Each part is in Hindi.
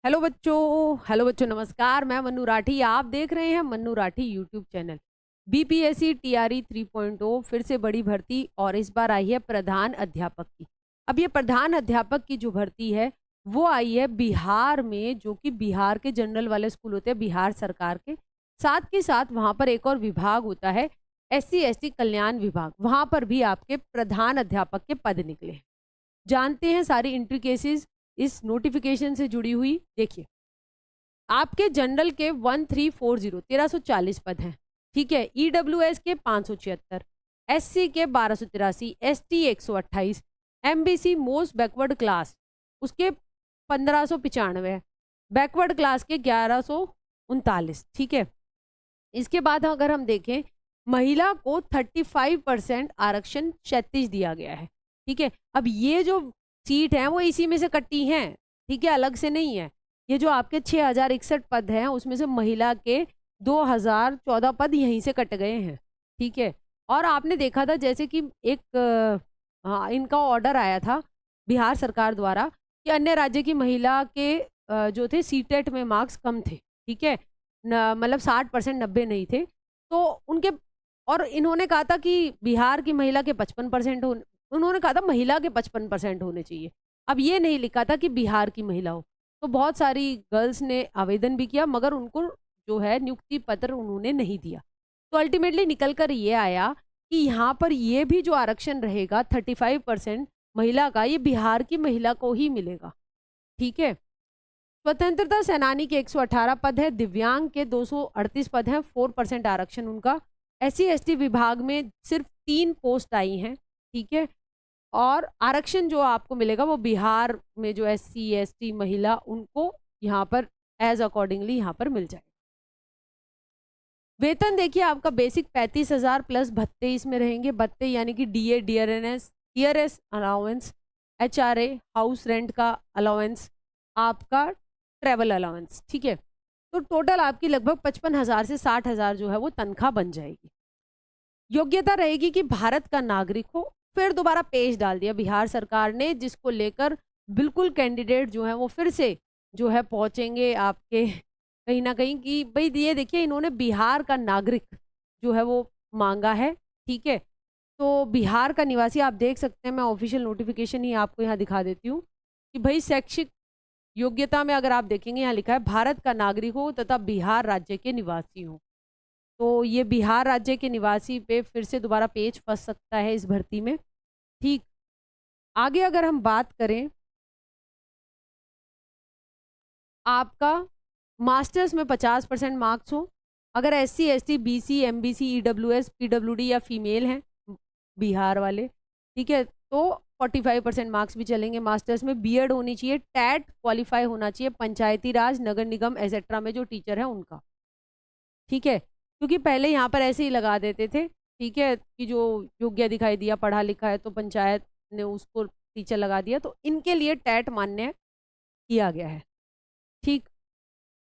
हेलो बच्चों, नमस्कार। मैं मन्नू राठी, आप देख रहे हैं Mannu Rathi YouTube channel. BPSC TRE 3.0 फिर से बड़ी भर्ती, और इस बार आई है प्रधान अध्यापक की। अब ये प्रधान अध्यापक की जो भर्ती है वो आई है बिहार में, जो कि बिहार के जनरल वाले स्कूल होते हैं बिहार सरकार के। साथ के साथ वहाँ पर एक और विभाग होता है SC ST कल्याण विभाग, वहाँ पर भी आपके प्रधान अध्यापक के पद निकले हैं। जानते हैं सारी इंट्रिकेसीज इस नोटिफिकेशन से जुड़ी हुई। देखिए, आपके जनरल के 1340 पद हैं, ठीक है। EWS के 576, SC के 1283, ST 128, MBC most backward class उसके 1595, बैकवर्ड क्लास के 1139, ठीक है। इसके बाद अगर हम देखें, महिला को 35% आरक्षण क्षैतिज दिया गया है, ठीक है। अब ये जो सीट है वो इसी में से कटी हैं, ठीक है, अलग से नहीं है। ये जो आपके 6061 पद हैं उसमें से महिला के 2014 पद यहीं से कट गए हैं, ठीक है। और आपने देखा था जैसे कि एक इनका ऑर्डर आया था बिहार सरकार द्वारा कि अन्य राज्य की महिला के जो थे सीटेट में मार्क्स कम थे, ठीक है, मतलब 60% 90 नहीं थे, तो उनके, और इन्होंने कहा था कि बिहार की महिला के 55% उन्होंने कहा था महिला के 55% होने चाहिए। अब ये नहीं लिखा था कि बिहार की महिला हो। तो बहुत सारी गर्ल्स ने आवेदन भी किया, मगर उनको जो है नियुक्ति पत्र उन्होंने नहीं दिया। तो अल्टीमेटली निकल कर ये आया कि यहाँ पर ये भी जो आरक्षण रहेगा 35% महिला का, ये बिहार की महिला को ही मिलेगा, ठीक है। स्वतंत्रता सेनानी के 118 पद है, दिव्यांग के 238 पद हैं, 4% आरक्षण उनका। SC ST विभाग में सिर्फ 3 पोस्ट आई हैं, ठीक है। और आरक्षण जो आपको मिलेगा वो बिहार में जो SC ST महिला उनको यहाँ पर एज अकॉर्डिंगली यहाँ पर मिल जाएगा। वेतन देखिए, आपका बेसिक 35,000 प्लस भत्ते इसमें रहेंगे। भत्ते यानी कि DA DRS allowance, HRA house rent का अलाउंस, आपका ट्रेवल अलाउंस, ठीक है। तो टोटल आपकी लगभग 55,000 से 60,000 जो है वो तनख्वाह बन जाएगी। योग्यता रहेगी कि भारत का नागरिक हो। फिर दोबारा पेज डाल दिया बिहार सरकार ने, जिसको लेकर बिल्कुल कैंडिडेट जो है वो फिर से जो है पहुंचेंगे आपके कहीं ना कहीं कि भाई ये देखिए इन्होंने बिहार का नागरिक जो है वो मांगा है, ठीक है। तो बिहार का निवासी आप देख सकते हैं, मैं ऑफिशियल नोटिफिकेशन ही आपको यहाँ दिखा देती हूँ कि भाई शैक्षिक योग्यता में अगर आप देखेंगे यहाँ लिखा है भारत का नागरिक हो तथा बिहार राज्य के निवासी हो। तो ये बिहार राज्य के निवासी पे फिर से दोबारा पेज फंस सकता है इस भर्ती में, ठीक। आगे अगर हम बात करें, आपका मास्टर्स में 50% मार्क्स हो, अगर SC ST BC MBC EWS PWD या फीमेल हैं बिहार वाले, ठीक है, तो 45% मार्क्स भी चलेंगे। मास्टर्स में बीएड होनी चाहिए, टैट क्वालिफाई होना चाहिए पंचायती राज नगर निगम एसेट्रा में जो टीचर है उनका, ठीक है। क्योंकि पहले यहाँ पर ऐसे ही लगा देते थे, ठीक है, कि जो योग्य दिखाई दिया पढ़ा लिखा है तो पंचायत ने उसको टीचर लगा दिया, तो इनके लिए टैट मान्य किया गया है, ठीक।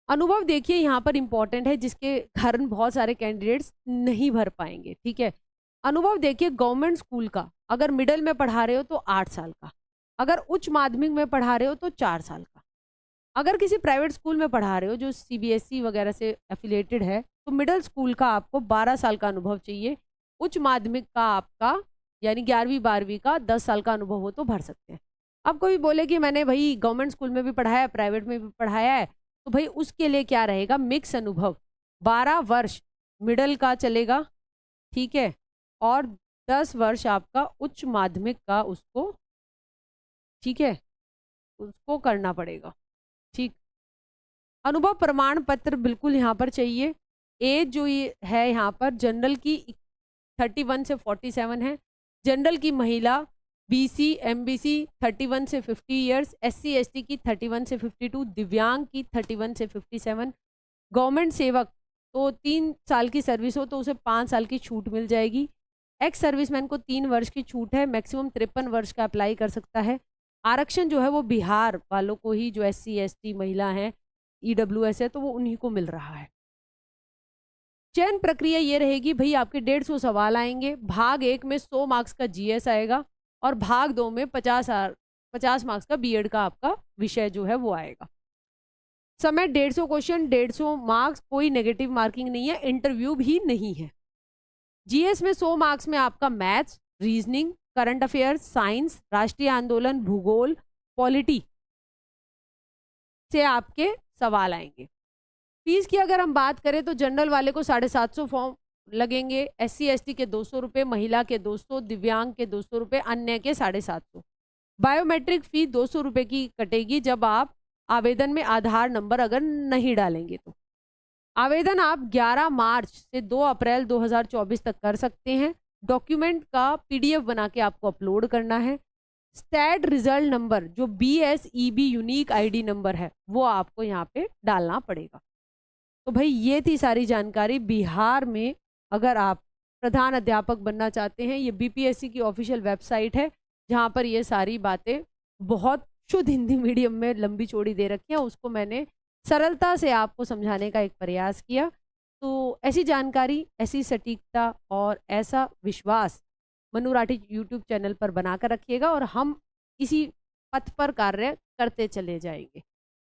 अनुभव देखिए यहाँ पर इंपॉर्टेंट है, जिसके कारण बहुत सारे कैंडिडेट्स नहीं भर पाएंगे, ठीक है। अनुभव देखिए, गवर्नमेंट स्कूल का अगर मिडिल में पढ़ा रहे हो तो 8 साल का, अगर उच्च माध्यमिक में पढ़ा रहे हो तो 4 साल का, अगर किसी प्राइवेट स्कूल में पढ़ा रहे हो जो CBSE वगैरह से एफिलेटेड है तो मिडिल स्कूल का आपको 12 साल का अनुभव चाहिए। उच्च माध्यमिक का आपका यानी 11वीं 12वीं का 10 साल का अनुभव हो तो भर सकते हैं। अब कोई बोले कि मैंने भाई गवर्नमेंट स्कूल में भी पढ़ाया है प्राइवेट में भी पढ़ाया है, तो भाई उसके लिए क्या रहेगा, मिक्स अनुभव 12 वर्ष मिडिल का चलेगा, ठीक है, और 10 वर्ष आपका उच्च माध्यमिक का उसको, ठीक है, उसको करना पड़ेगा, ठीक। अनुभव प्रमाण पत्र बिल्कुल यहाँ पर चाहिए। एज जो ये है यहाँ पर जनरल की 31 से 47 है, जनरल की महिला BC MBC 31 से 50 ईयर्स, SC ST की 31 से 52, दिव्यांग की 31 से 57। गवर्नमेंट सेवक तो 3 साल की सर्विस हो तो उसे 5 साल की छूट मिल जाएगी। एक्स सर्विसमैन को 3 वर्ष की छूट है, मैक्सिमम 53 वर्ष का अप्लाई कर सकता है। आरक्षण जो है वो बिहार वालों को ही, जो SC ST महिला हैं EWS है तो वो उन्हीं को मिल रहा है। चयन प्रक्रिया ये रहेगी भाई, आपके 150 सवाल आएंगे। भाग 1 में 100 मार्क्स का GS आएगा और भाग 2 में 50 मार्क्स का बीएड का आपका विषय जो है वो आएगा। समय 150 क्वेश्चन, 150 मार्क्स, कोई नेगेटिव मार्किंग नहीं है, इंटरव्यू भी नहीं है। जीएस में 100 मार्क्स में आपका maths, reasoning, current affairs, science, राष्ट्रीय आंदोलन, भूगोल, पॉलिटी से आपके सवाल आएंगे। फीस की अगर हम बात करें तो जनरल वाले को 750 फॉर्म लगेंगे, एससी एसटी के 200 रुपये, महिला के 200, दिव्यांग के 200 रुपये, अन्य के 750। बायोमेट्रिक फी 200 रुपये की कटेगी जब आप आवेदन में आधार नंबर अगर नहीं डालेंगे तो। आवेदन आप 11 मार्च से 2 अप्रैल 2024 तक कर सकते हैं। डॉक्यूमेंट का पीडीएफ बना के आपको अपलोड करना है। स्टैट रिजल्ट नंबर जो BSEB यूनिक आईडी नंबर है वो आपको यहाँ पे डालना पड़ेगा। तो भाई ये थी सारी जानकारी। बिहार में अगर आप प्रधान अध्यापक बनना चाहते हैं, ये बीपीएससी की ऑफिशियल वेबसाइट है जहाँ पर ये सारी बातें बहुत शुद्ध हिंदी मीडियम में लंबी चौड़ी दे रखी हैं, उसको मैंने सरलता से आपको समझाने का एक प्रयास किया। तो ऐसी जानकारी, ऐसी सटीकता और ऐसा विश्वास मनु राठी यूट्यूब चैनल पर बनाकर रखिएगा और हम इसी पथ पर कार्य करते चले जाएंगे।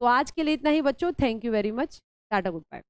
तो आज के लिए इतना ही बच्चों। Thank you very much. टाटा, गुड बाय।